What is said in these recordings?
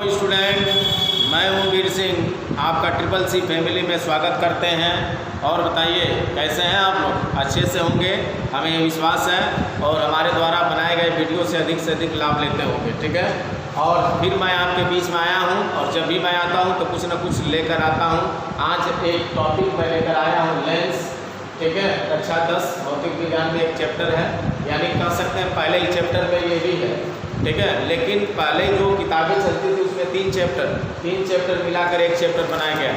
Student, मैं हूं वीर सिंह, आपका ट्रिपल सी फैमिली में स्वागत करते हैं। और बताइए कैसे हैं आप लोग? अच्छे से होंगे, हमें विश्वास है, और हमारे द्वारा बनाए गए वीडियो से अधिक लाभ लेते होंगे, ठीक है। और फिर मैं आपके बीच में आया हूं, और जब भी मैं आता हूं तो कुछ न कुछ लेकर आता हूं। आज एक टॉपिक मैं लेकर आया हूं, लेंस, ठीक है। कक्षा 10 भौतिक विज्ञान में एक चैप्टर है, यानी कह सकते हैं पहले ही चैप्टर में ये भी है, ठीक है। लेकिन पहले जो किताबें चलती थी उसमें तीन चैप्टर मिलाकर एक चैप्टर बनाया गया,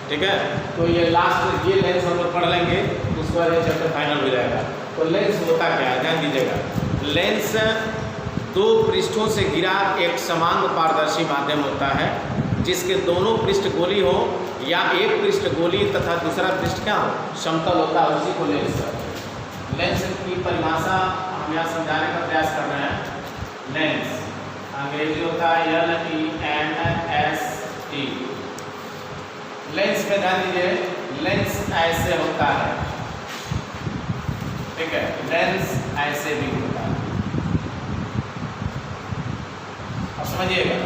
ठीक है। तो ये लास्ट ये लेंस हम लोग पढ़ लेंगे, उसके बाद ये चैप्टर फाइनल हो जाएगा। तो लेंस होता क्या है, ध्यान दीजिएगा। लेंस दो पृष्ठों से घिरा एक समान पारदर्शी माध्यम होता है, जिसके दोनों पृष्ठ गोली हो या एक पृष्ठ गोली तथा दूसरा पृष्ठ क्या हो, समतल होता है, उसी को लेंस। लेंस की परिभाषा हम यहाँ समझाने का प्रयास कर रहे हैं। लेंस अंग्रेजी होता है LENS। लेंस पे ध्यान दीजिए, लेंस ऐसे होता है, ठीक है। लेंस ऐसे भी होता है, अब समझिएगा।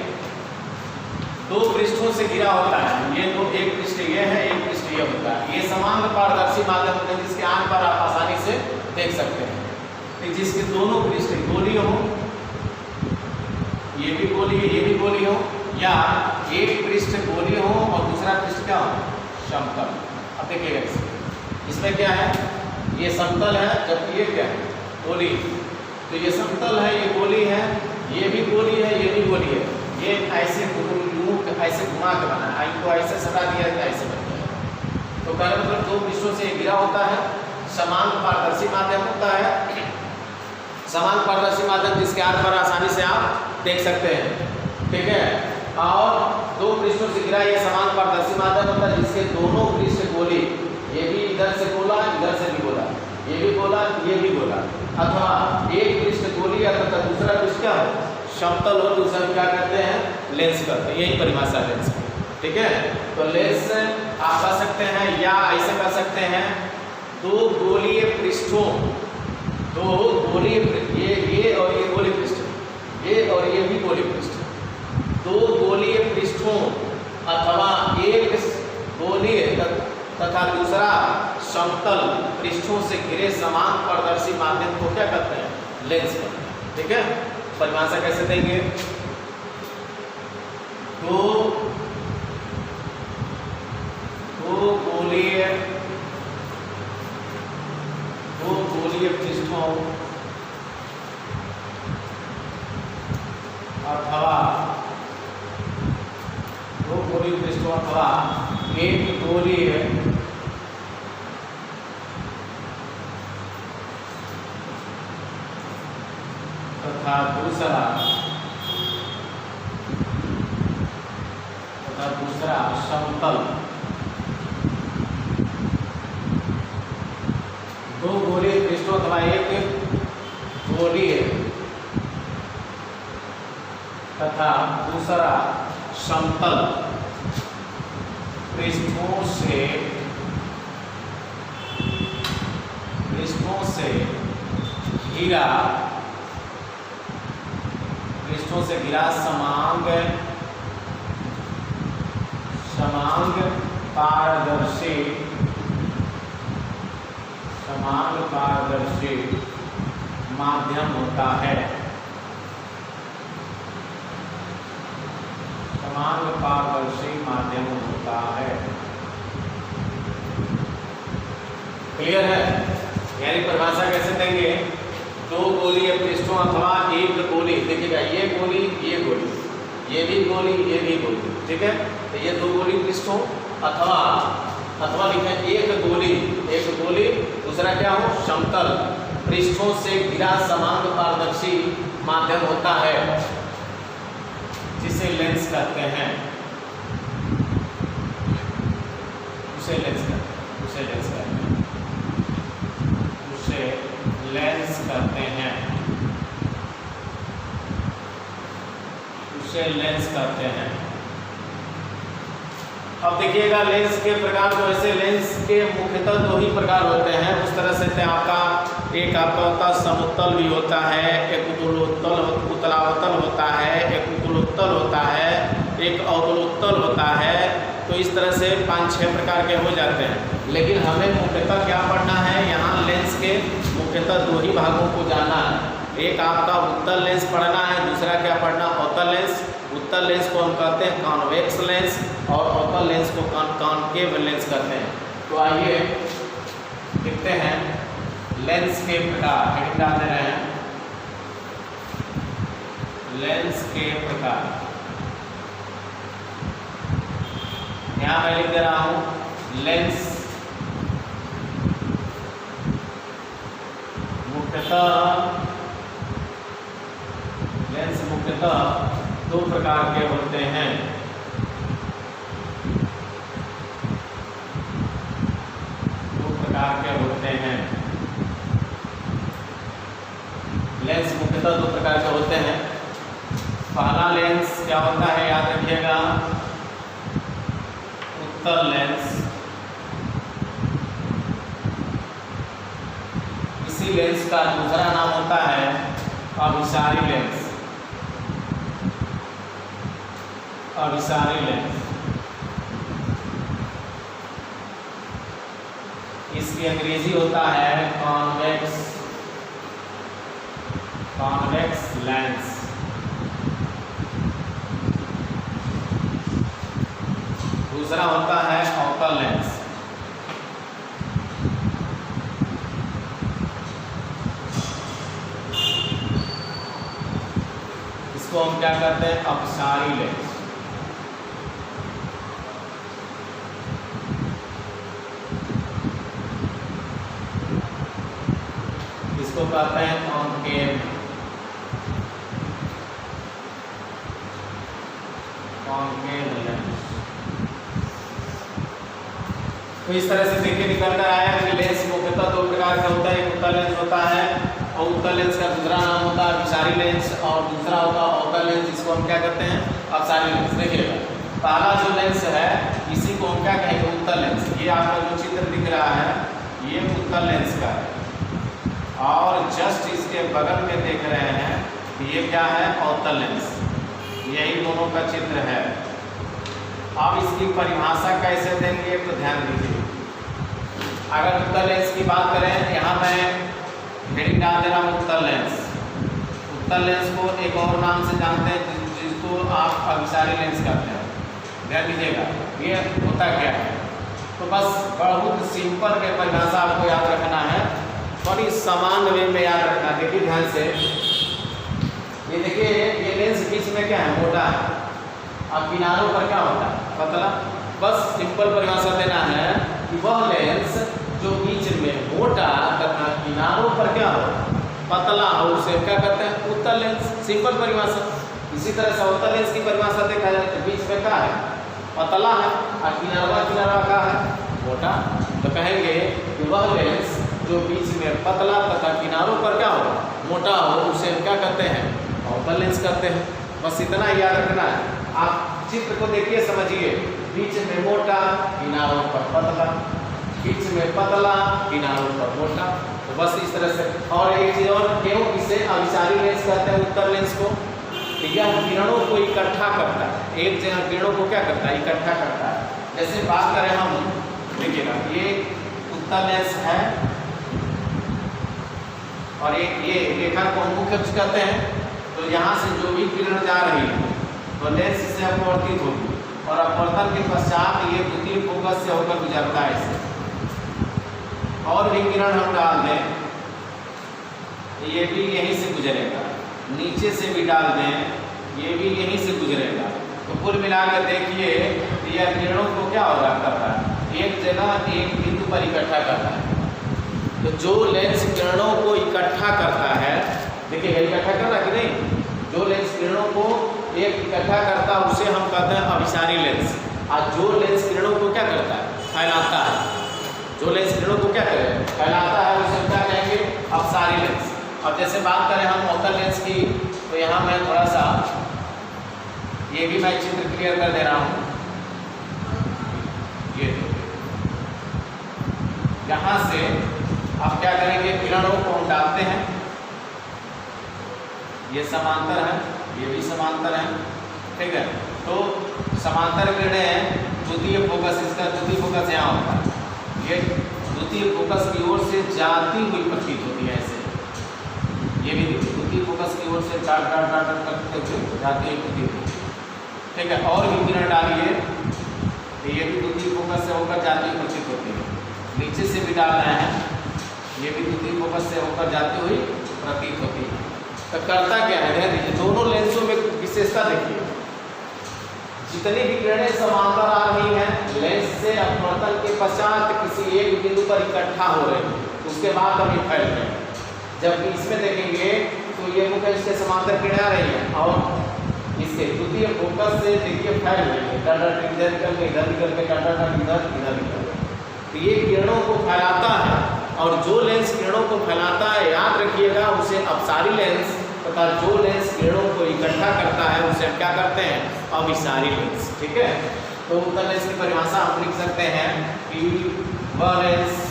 दो पृष्ठों से घिरा होता है, ये दो, एक पृष्ठ ये है, एक पृष्ठ ये होता है। ये समान पारदर्शी माध्यम होते हैं, जिसके आंख पर आप आसानी से देख सकते हैं। जिसके दोनों पृष्ठ गोली हो, ये भी गोली है, ये भी गोली हो, या एक पृष्ठ गोली हो और दूसरा पृष्ठ क्या हो, समतल। अब देखिएगा इसमें क्या है, ये समतल है, जबकि ये क्या है, गोली। तो ये समतल है, ये गोली है, ये भी गोली है, ये भी गोली है। ये ऐसे ऐसे घुमा के बना है, इनको ऐसे सटा दिया गया, ऐसे बन गया। तो कहने मतलब दो पृष्ठों से घिरा होता है, समान पारदर्शी माध्यम होता है। समान पारदर्शी माध्यम जिसके आधार पर आसानी से आप देख सकते हैं, ठीक है। और दो पृष्ठों से घिरा ये समान पारदर्शी माध्यम होता है, जिसके दोनों पृष्ठ गोली, ये भी इधर से गोला, इधर से भी गोला, ये भी गोला, ये भी गोला, अथवा एक पृष्ठ गोली या तथा दूसरा पृष्ठ क्या हो, समतल हो, दूसरा क्या कहते हैं, लेंस कहते हैं। यही परिभाषा लेंस की, ठीक है। तो लेंस आप कह सकते हैं, या ऐसे कह सकते हैं, दो गोलीय पृष्ठों, दो गोलीय, ये और ये गोली पृष्ठ, ये और ये भी गोली पृष्ठ, दो गोलीय पृष्ठों अथवा एक गोलीय तथा दूसरा समतल पृष्ठों से घिरे समान पारदर्शी माध्यम को क्या कहते हैं, लेंस कहते हैं, ठीक है। परिभाषा कैसे देंगे, दो गोलीय पृष्ठों अथवा दो गोलीय पृष्ठों अथवा एक गोलीय तथा दूसरा समतल, दो गोलीय पृष्ठों अथवा एक गोलीय तथा दूसरा समतल पृष्ठों से घिरा समांग पारदर्शी माध्यम होता है। समान पारदर्शी माध्यम होता है, क्लियर है। यानी परिभाषा कैसे देंगे, दो गोलीय पृष्ठों अथवा एक गोली, देखिएगा ये गोली, ये गोली, ये भी गोली, ये भी गोली, ठीक है। तो ये दो गोली पृष्ठों अथवा लिखें एक गोली दूसरा क्या हो, समतल पृष्ठों से घिरा समान पारदर्शी माध्यम होता है, जिसे लेंस कहते हैं, उसे लेंस कहते हैं। अब देखिएगा लेंस के प्रकार, तो ऐसे लेंस के मुख्यतः दो ही प्रकार होते हैं। उस तरह से आपका एक आपका होता है समुत्तल भी होता है, एक उत्तलावतल होता है, एक उत्तलोत्तल होता है, एक अवतलोत्तल होता है, तो इस तरह से 5-6 प्रकार के हो जाते हैं। लेकिन हमें मुख्यतः क्या पढ़ना है, यहाँ लेंस के मुख्यतः 2 ही भागों को जानना है। एक आपका उत्तल लेंस पढ़ना है, दूसरा क्या पढ़ना, अवतल लेंस। उत्तल लेंस को हम कहते हैं कॉन्वेक्स लेंस और अवतल लेंस को कॉनकेव लेंस कहते हैं। तो आइए देखते हैं लेंस के प्रकार, हेडिंग डाल दे रहे हैं, लेंस के प्रकार। यहाँ मैं लिख दे रहा हूँ लेंस मुख्यतः 2 प्रकार के होते हैं। लेंस मुख्यतः 2 प्रकार के होते हैं। पहला लेंस क्या होता है, याद रखिएगा, उत्तल लेंस। इसी लेंस का दूसरा नाम होता है अभिसारी लेंस। अभिसारी लेंस, इसकी अंग्रेजी होता है कॉन्वेक्स लेंस। दूसरा होता है अवतल लेंस। इसको हम क्या कहते हैं, अपसारी लेंस। इसको कहते हैं कॉनकेव लेंस। तो इस तरह से देखिए निकल कर आया कि लेंस मुख्यतः 2 प्रकार का होता है। एक उत्तल लेंस होता है और उत्तल लेंस का दूसरा नाम होता है अभिसारी लेंस, और दूसरा होता है अवतल लेंस, जिसको हम क्या कहते हैं, अपसारी लेंस। देखिएगा पहला जो लेंस है इसी को हम क्या कहेंगे, उत्तल लेंस। ये आपका जो चित्र दिख रहा है ये उत्तल लेंस का है, और जस्ट इसके बगल में देख रहे हैं ये क्या है, अवतल लेंस। यही दोनों का चित्र है। अब इसकी परिभाषा कैसे देंगे तो ध्यान दीजिए। अगर उत्तल लेंस की बात करें, यहाँ मैं हेडिंग डाल दे रहा हूँ उत्तल लेंस। उत्तल लेंस को एक और नाम से जानते हैं जिसको आप अभिसारी लेंस कहते हैं। ध्यान दीजिएगा ये होता क्या है। तो बस बहुत सिंपल में परिभाषा आपको याद रखना है, बड़ी सामान्य वे में याद रखना। देखिए ध्यान से, ये देखिए ये लेंस बीच में क्या है, मोटा है, और किनारों पर क्या होता है, पतला। बस सिंपल परिभाषा देना है कि वह लेंस जो बीच में मोटा तथा किनारों पर क्या हो, पतला हो, उसे क्या कहते हैं, उत्तल लेंस। सिंपल परिभाषा। इसी तरह से अवतल लेंस की परिभाषा देखा जाए तो बीच में क्या है, पतला है, और किनारा क्या है, मोटा। तो कहेंगे कि वह लेंस जो बीच में पतला तथा किनारों पर क्या हो, मोटा हो, उसे हम क्या कहते हैं, अवतल लेंस कहते हैं। बस इतना याद रखना है। आप चित्र को देखिए, समझिए, बीच में मोटा, किनारों पर पतला, बीच में पतला, किनारों पर मोटा। तो बस इस तरह से। और एक चीज और, क्यों इसे अभिसारी लेंस कहते हैं, उत्तल लेंस को, यह किरणों को इकट्ठा करता है। एक जगह किरणों को क्या करता है, इकट्ठा करता है। जैसे बात करें हम, देखिएगा ये उत्तल लेंस है और एक ये रेखा को मुख्य अक्ष कहते हैं। तो यहाँ से जो भी किरण जा रही है तो लेंस से अपवर्तित होगी, और अपवर्तन के पश्चात ये द्वितीय फोकस से होकर गुजरता है इसे। और भी किरण हम डाल दें, ये भी यहीं से गुजरेगा, नीचे से भी डाल दें, ये भी यहीं से गुजरेगा। तो कुल मिलाकर देखिए यह किरणों को क्या हो रहा करता है, एक जगह एक बिंदु पर इकट्ठा करता है। तो जो लेंस किरणों को इकट्ठा करता है, देखिए इकट्ठा कर रहा कि नहीं, जो लेंस किरणों को एक इकट्ठा करता है उसे हम कहते हैं अभिसारी लेंस। और जो लेंस किरणों को क्या करता है, फैलाता है, जो लेंस किरणों को क्या करे, फैलाता है, उसे क्या कहेंगे, अपसारी लेंस। अब जैसे बात करें हम अवतल लेंस की, तो यहाँ मैं थोड़ा सा ये भी मैं चित्र क्लियर कर दे रहा हूँ। ये यहाँ से अब क्या करेंगे, किरणों को हम डालते हैं, ये समांतर है, ये भी समांतर है, ठीक है। तो समांतर किरणें द्वितीय फोकस, इसका द्वितीय फोकस यहाँ होता है, ये द्वितीय फोकस की ओर से जाती हुई प्रतीत होती है ऐसे, ये भी देखिए द्वितीय फोकस की ओर से डाट डाट डाट करते हुए जाती हुई प्रतीत होती है। ठीक है, और भी किरण डालिए तो ये भी द्वितीय फोकस से होकर जाती हुई प्रतीत होती है। नीचे से भी डाल रहे हैं, ये भी द्वितीय फोकस से होकर जाती हुई प्रतीत होती है। तो करता क्या है, ध्यान दीजिए, दोनों लेंसों में विशेषता देखिए, जितनी भी किरणें समांतर आ रही हैं लेंस से अपवर्तन के पश्चात किसी एक बिंदु पर इकट्ठा हो रहे हैं, उसके बाद कभी फैल रहे हैं। जबकि इसमें देखेंगे तो ये मुख्य इसके समांतर किरणें आ रही हैं और इसके द्वितीय फोकस से देखिए फैल रही है, डर इधर निकल के इधर निकल के डर इधर निकल के, तो ये किरणों को फैलाता है। और जो लेंस किरणों को फैलाता है, याद रखिएगा, उसे अपसारी लेंस तथा जो लेंस किरणों को इकट्ठा करता है उसे हम क्या करते हैं, अभिसारी लेंस। ठीक है, तो उत्तल लेंस की परिभाषा हम लिख सकते हैं कि वह लेंस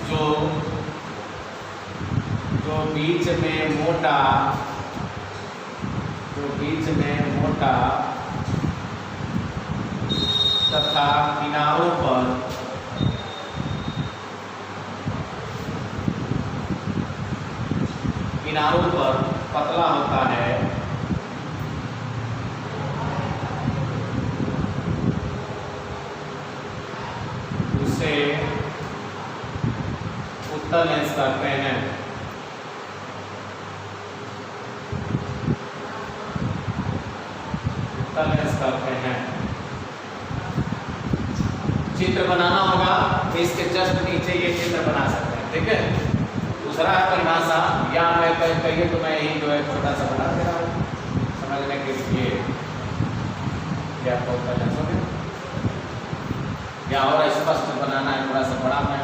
जो बीच में मोटा तथा किनारों पर पतला होता है, उसे उत्तल लेंस कहते हैं। उत्तल लेंस कहते हैं। चित्र बनाना होगा तो इसके जस्ट नीचे ये चित्र बना सकते हैं। ठीक है, दूसरा है परिभाषा, या मैं कहिए तो मैं यही जो है छोटा सा बना दे रहा हूँ समझने के लिए, क्या उत्तल लेंस हो गया, या और स्पष्ट बनाना है थोड़ा सा बड़ा मैं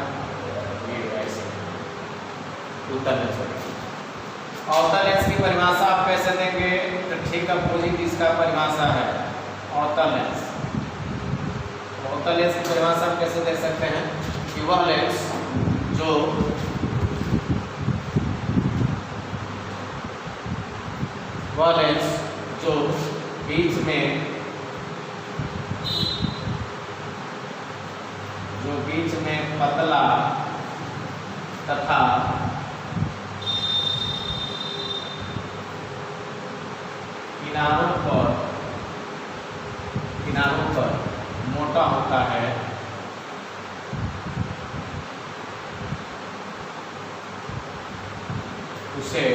ये ऐसे उत्तल लेंस हो गया। अवतल लेंस की परिभाषा आप कैसे देंगे, तो ठीक अपोजिट इसका परिभाषा है अवतल लेंस। अवतल लेंस की परिभाषा हम कैसे दे सकते हैं कि वह लेंस जो बीच में पतला तथा किनारों पर मोटा होता है, उसे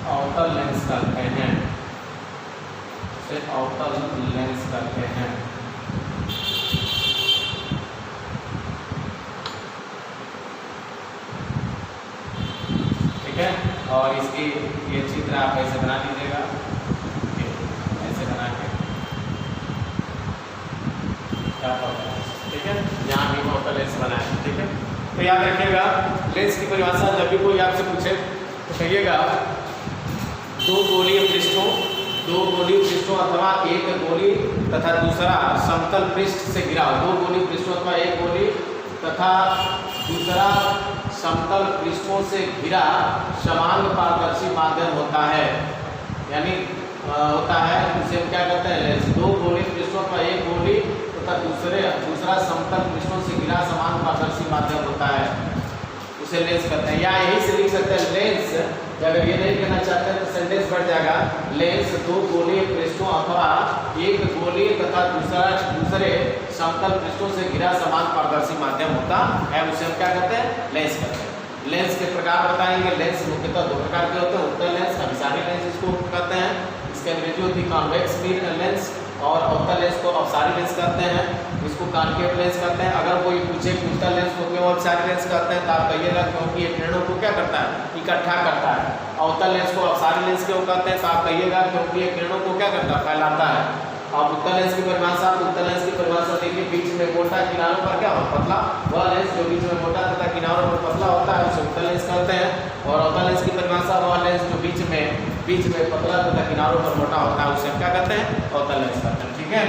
अवतल लेंस कहते हैं। ठीक है, और इसकी ये चित्र आप ऐसे बना लीजिएगा, ऐसे बना के ठीक है, यहाँ भी अवतल लेंस बनाए। ठीक है, तो याद रखिएगा लेंस की परिभाषा जब भी कोई आपसे पूछे तो कहिएगा दो गोलीय पृष्ठों अथवा एक गोली तथा दूसरा समतल पृष्ठ से घिरा हो, दो गोलीय पृष्ठों अथवा एक गोली तथा दूसरा समतल पृष्ठों से घिरा समान पारदर्शी माध्यम होता है, यानी होता है उसे क्या कहते हैं लेंस। दो गोलीय पृष्ठों अथवा एक गोली तथा दूसरा समतल पृष्ठों से घिरा समान पारदर्शी माध्यम होता है, उसे लेंस कहते हैं। या यही से लिख सकते हैं लेंस, अगर ये नहीं कहना चाहते हैं तो सेंटेंस बढ़ जाएगा, लेंस दो गोलीय पृष्ठों अथवा एक गोलीय तथा दूसरे समतल पृष्ठों से घिरा समान पारदर्शी माध्यम होता है, उसे हम क्या कहते हैं, लेंस कहते हैं। लेंस के प्रकार बताएंगे, लेंस मुख्यतः दो प्रकार के होते हैं, उत्तल लेंस, अभिसारी लेंस इसको कहते हैं, इसकी अंग्रेजी होती है कॉन्वेक्स लेंस, और अवतल लेंस को अपसारी लेंस कहते हैं, इसको कॉन्केव लेंस कहते हैं। अगर कोई पूछे उत्तल लेंस को क्यों अपसारी लेंस कहते हैं तो आप कहिएगा क्योंकि ये किरणों को क्या करता है, इकट्ठा करता है। अवतल लेंस को अपसारी लेंस क्यों कहते हैं तो आप कहिएगा क्योंकि ये किरणों को क्या करता है, फैलाता है। अब उत्तल लेंस की परिभाषा, देखिए बीच में मोटा किनारों पर क्या हो, पतला, वह लेंस जो बीच में मोटा तथा किनारों पर पतला होता है उसे उत्तल लेंस कहते हैं। और अवतल लेंस की परिभाषा, वह लेंस जो बीच में पतला तथा किनारों पर मोटा होता है उसे क्या कहते हैं, अवतल लेंस कहते हैं। ठीक है,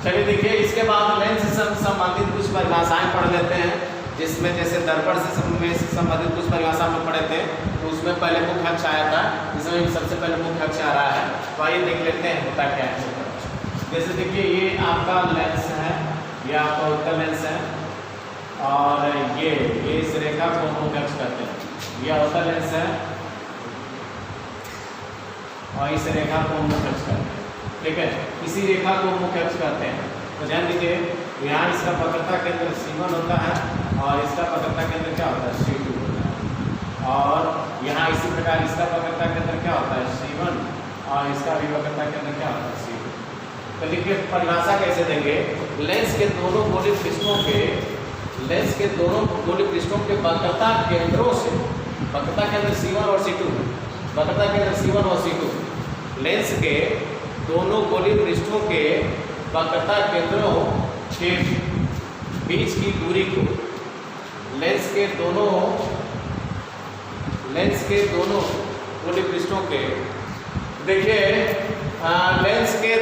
चलिए देखिए इसके बाद लेंस से संबंधित कुछ परिभाषाएं पढ़ लेते हैं। जिसमें जैसे दर्पण से संबंधित कुछ परिभाषा हम लोग पढ़े थे, तो उसमें पहले मुख्य अक्ष आया था, इसमें भी सबसे पहले मुख्य अक्ष आ रहा है। तो आइए देख लेते हैं होता क्या है। जैसे देखिए ये आपका लेंस है, ये आपका उत्तल लेंस है, और ये इस रेखा को मुख्य अक्ष कहते हैं। यह उत्तल लेंस है और इस रेखा को मुख्य अक्ष कहते हैं। ठीक है, इसी रेखा को मुख्य अक्ष कहते हैं। तो ध्यान दीजिए, यहाँ इसका वक्रता केंद्र C1 होता है और इसका वक्रता केंद्र क्या होता है, C2 होता है। और यहाँ इसी प्रकार इसका वक्रता केंद्र क्या होता है, C1, और इसका भी वक्रता केंद्र क्या होता है, C2। तो देखिए परिभाषा कैसे देंगे, लेंस के दोनों गोलीय पृष्ठों के वक्रता केंद्रों से, वक्रता केंद्र C1 और C2, वक्रता केंद्र C1 और C2, लेंस के दोनों गोलीय पृष्ठों के वक्रता केंद्रों के बीच की दूरी को, लेंस के दोनों गोलीय पृष्ठों के, देखिए लेंस के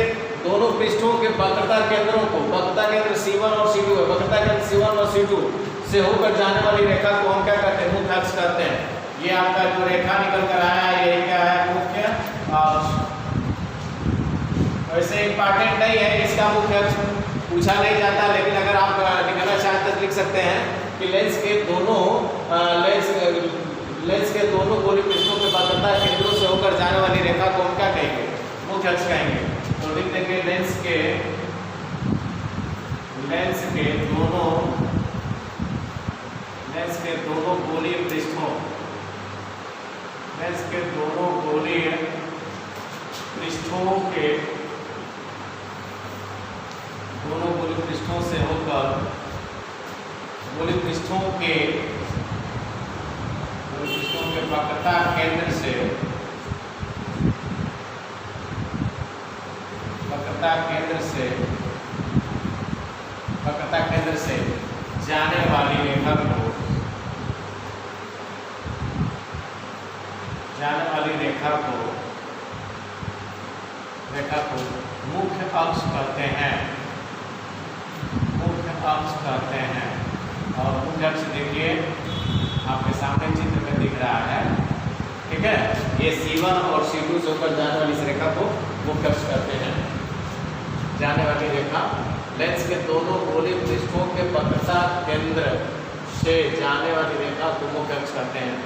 दोनों पृष्ठों के वक्रता केंद्रों को, वक्रता केंद्र C1 और C2 है, वक्रता केंद्र C1 और C2 से होकर जाने वाली रेखा को हम क्या कहते हैं, मुख्य अक्ष कहते हैं। ये आपका जो रेखा निकल कर आया है, ये क्या है, मुख्य अक्ष। वैसे इंपॉर्टेंट नहीं है, इसका मुख्य अक्ष पूछा नहीं जाता, लेकिन अगर आप निकालना चाहते तो लिख सकते हैं कि लेंस के दोनों गोलीय पृष्ठों के वक्रता केंद्रों से होकर जाने वाली रेखा को हम क्या कहेंगे, मुख्य अक्ष कहेंगे। तो लिख देंगे लेंस के दोनों गोलीय पृष्ठों से होकर गोलीय पृष्ठों के वक्रता केंद्र से जाने वाली रेखा को मुख्य अक्ष कहते हैं। और मुख्य अक्ष देखिए आपके सामने चित्र में दिख रहा है। ठीक है, ये C1 और C2 से होकर जाने वाली इस रेखा को मुख्य अक्ष कहते हैं। जाने वाली रेखा लेंस के दोनों गोलीय पृष्ठों के वक्रता केंद्र से जाने वाली रेखा को मुख्य अक्ष कहते हैं।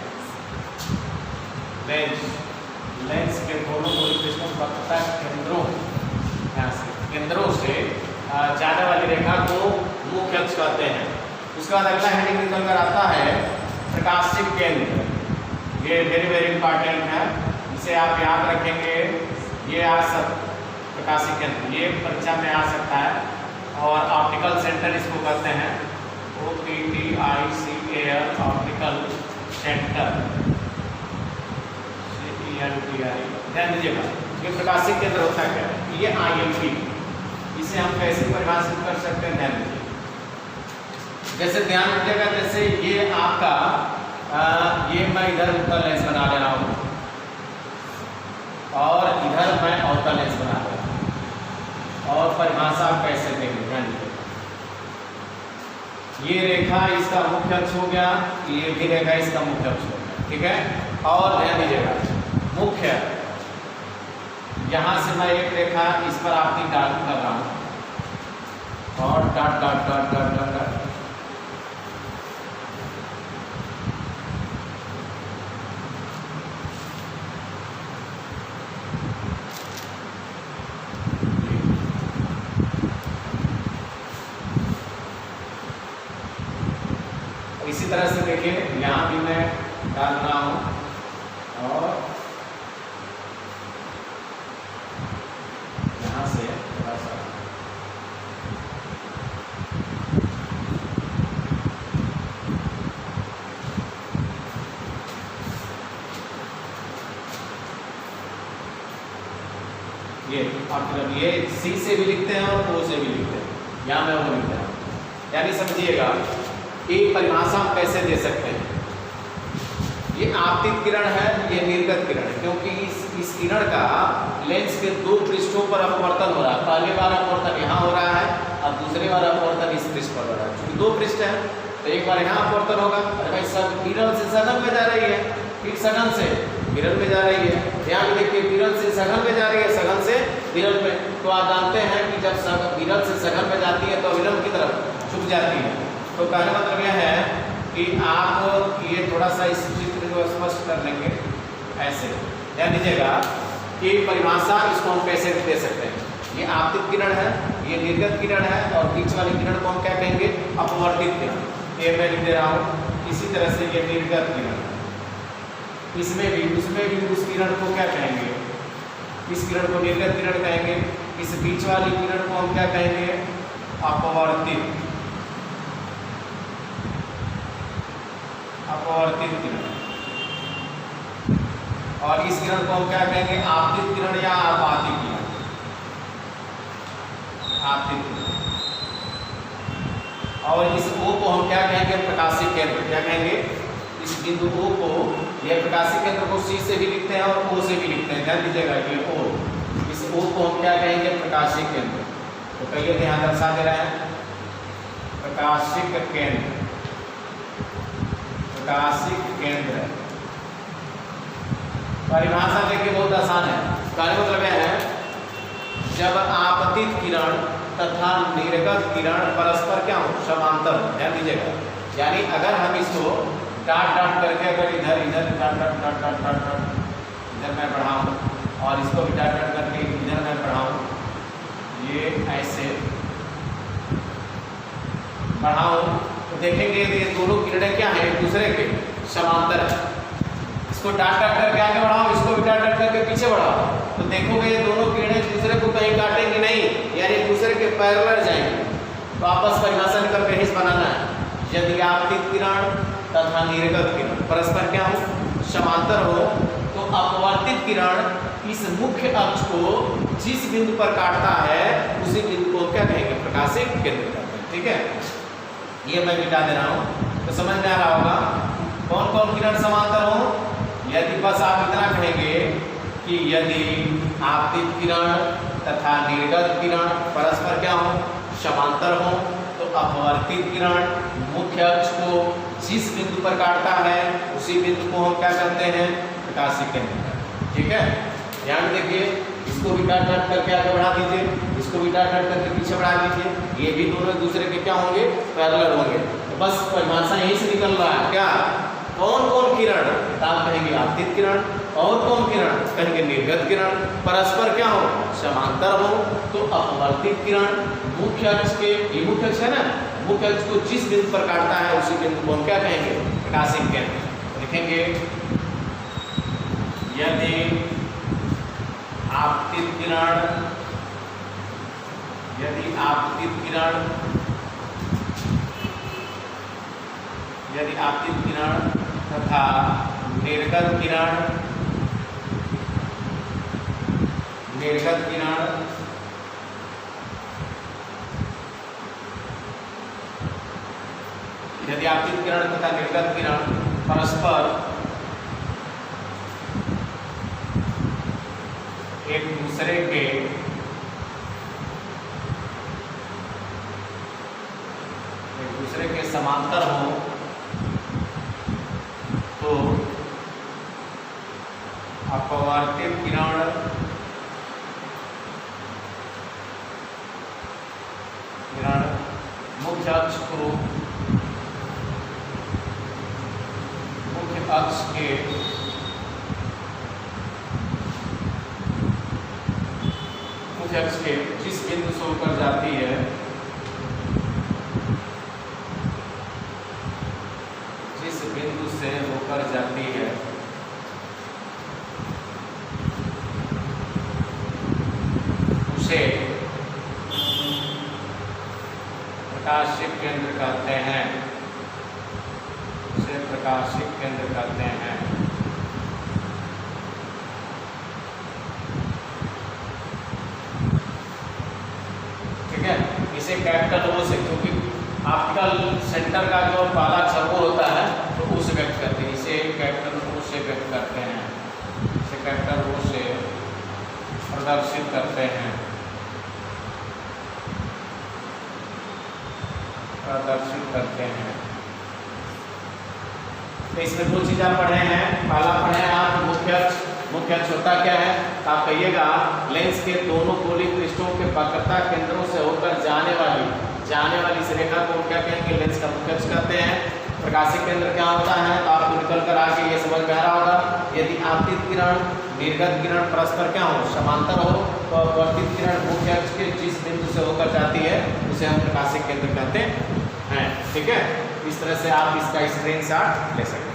लेंस के दोनों गोलीय पृष्ठों के वक्रता केंद्रों से जाने वाली रेखा को मुख्य अक्ष कहते हैं। उसके बाद अगला हेडिंग निकल कर आता है प्रकाशिक केंद्र। ये वेरी इंपॉर्टेंट है, इसे आप याद रखेंगे। ये प्रकाशिक केंद्र ये परीक्षा में आ सकता है। और ऑप्टिकल सेंटर इसको कहते हैं, OPTICAL, ऑप्टिकल सेंटर, ध्यान दीजिएगा। ये प्रकाशिक केंद्र होता है क्या, ये IMP, इसे हम कैसे परिभाषित कर सकते हैं, ध्यान दीजिए। जैसे ध्यान रखिएगा, जैसे ये आपका ये मैं इधर उत्तल लेंस बना ले रहा हूँ और इधर मैं अवतल लेंस बना ले रहा हूँ, और परिभाषा कैसे देंगे, ध्यान दीजिए। ये रेखा इसका मुख्य अक्ष हो गया, ये भी रेखा इसका मुख्य अक्ष हो गया। ठीक है, और ध्यान दीजिएगा, मुख्य यहाँ से मैं एक रेखा इस पर आपकी डाट कर रहा हूँ, और dot dot dot dot dot dot, इसी तरह से देखिए यहाँ भी मैं डाल रहा हूँ, और यहाँ से थोड़ा सा ये C से भी लिखते हैं और O से भी लिखते हैं, यहाँ मैं वो लिखता हूँ। यानी समझिएगा एक परिभाषा हम कैसे दे सकते हैं। ये आपतित किरण है, ये निर्गत किरण है, क्योंकि इस किरण का लेंस के दो पृष्ठों पर अपवर्तन हो रहा है। पहले बार अपवर्तन यहाँ हो रहा है और दूसरे बार अपवर्तन इस पृष्ठ पर हो रहा है। क्योंकि दो पृष्ठ हैं तो एक बार यहाँ अपवर्तन होगा। अरे भाई सब विरल से सघन में जा रही है, फिर सघन से विरल में जा रही है। यहाँ भी देखिए विरल से सघन में जा रही है, सघन से विरल में। तो आप जानते हैं कि जब विरल से सघन में जाती है तो विरल की तरफ झुक जाती है। तो कहने मतलब यह है कि आप ये थोड़ा सा इस चित्र को स्पष्ट कर लेंगे ऐसे। ध्यान दीजिएगा कि परिभाषा इसको हम कैसे दे सकते हैं। ये आपतित किरण है, ये निर्गत किरण है, और बीच वाली किरण को हम क्या कहेंगे? अपवर्तित किरण। ये मैं लिख दे रहा हूँ। इसी तरह से ये निर्गत किरण, इसमें भी उसमें भी उस किरण को क्या कहेंगे? इस किरण को निर्गत किरण कहेंगे। इस बीच वाली किरण को हम क्या कहेंगे? अपवर्तित, अपवर्तित किरण। और इस किरण को हम क्या कहेंगे? आपतित किरण या आपातित किरण, आपतित किरण। और इस O को हम क्या कहेंगे? प्रकाशिक केंद्र। क्या कहेंगे? इस बिंदु O को, यह प्रकाशिक केंद्र को C से भी लिखते हैं और O से भी लिखते हैं। ध्यान दीजिएगा कि O, इस O को हम क्या कहेंगे? प्रकाशिक केंद्र। तो कहिए तो यहाँ दर्शा दे रहे हैं प्रकाशिक केंद्र, प्रकाशिक केंद्र। परिभाषा देखिए बहुत आसान है। कहने का मतलब यह है जब आपतित किरण तथा निर्गत किरण परस्पर क्या हो? समांतर। ध्यान दीजिएगा, यानी अगर हम इसको डाट डाट करके, अगर इधर इधर dot dot dot dot dot dot इधर मैं बढ़ाऊँ और इसको भी डाट डाट करके इधर मैं बढ़ाऊँ, ये ऐसे बढ़ाऊँ, तो देखेंगे ये दोनों किरणें क्या है? एक दूसरे के समांतर है। इसको डाट डाट करके आगे बढ़ाओ, इसको भी डाट डाट करके पीछे बढ़ाओ, तो देखोगे ये दोनों किरणें एक दूसरे को कहीं काटेंगी नहीं, यानी एक दूसरे के पैरेलल जाएंगे। तो आपस परिभाषा निकल के हिस्स बनाना है। यदि आपतित किरण तथा निर्गत किरण परस्पर क्या हो? समांतर हो, तो अपवर्तित किरण इस मुख्य अक्ष को जिस बिंदु पर काटता है उसी बिंदु को क्या कहेंगे? प्रकाशिक केंद्र कहते हैं। ठीक है, ये मैं मिटा दे रहा हूँ, तो समझ में आ रहा होगा कौन कौन किरण समांतर हो। यदि बस आप इतना कहेंगे कि यदि आपतित किरण तथा निर्गत किरण परस्पर क्या हो? समांतर हो, तो अपवर्तित किरण मुख्य अक्ष को जिस बिंदु पर काटता है उसी बिंदु को हम क्या करते हैं? प्रकाशिक केंद्र। ठीक है, ध्यान देखिए, इसको भी डाट डाट करके आगे बढ़ा दीजिए, इसको भी डाट डाट करके पीछे बढ़ा दीजिए, ये भी दोनों एक दूसरे के क्या होंगे? पैरेलल होंगे। तो बस परिभाषा यहीं से निकल रहा है क्या? कौन कौन किरण? आप कहेंगे आपतित किरण, और कौन किरण? कहेंगे निर्गत किरण। परस्पर क्या हो? समांतर हो, तो अपवर्तित किरण मुख्य अक्ष के, ये मुख्य अक्ष है ना, मुख्य अक्ष को जिस बिंदु पर काटता है उसी बिंदु को हम क्या कहेंगे? प्रकाशिक केंद्र। लिखेंगे यदि आपतित किरण, यदि आपतित किरण, यदि आपतित किरण तथा निर्गत किरण, निर्गत किरण यदि आपतित किरण तथा निर्गत किरण परस्पर एक दूसरे के समांतर हो, तो अपवर्तित किरण मुख्य अक्ष को, मुख्य अक्ष के मुख्य अक्ष के जिस बिंदु से होकर जाती है, जिस बिंदु से होकर जाती है उसे प्रकाशिक केंद्र कहते हैं, उसे प्रकाशिक केंद्र कहते हैं। ठीक है, इसे कैपिटल ओ से, क्योंकि ऑप्टिकल सेंटर का जो पहला अक्षर वो होता है तो ओ से व्यक्त करते हैं, इसे कैपिटल ओ से व्यक्त करते हैं, इसे कैपिटल ओ से प्रदर्शित करते हैं, प्रदर्शित करते हैं। तो इसमें दो चीज़ आप पढ़े हैं। पहला पढ़े हैं आप मुख्य अक्ष होता क्या है, तो आप कहिएगा लेंस के दोनों गोली पृष्ठों के वक्रता केंद्रों से होकर जाने वाली इस रेखा को क्या कहेंगे, लेंस का मुख्य अक्ष कहते हैं। प्रकाशिक केंद्र क्या होता है, तो आपको निकल कर आके ये समझ में आ रहा होगा, यदि आपतित किरण निर्गत किरण परस्पर क्या हो, समांतर हो, तो अपवर्तित किरण मुख्य अक्ष के जिस बिंदु से होकर जाती है उसे हम प्रकाशिक केंद्र कहते हैं। ठीक है, इस तरह से आप इसका स्क्रीनशॉट ले सकते हैं।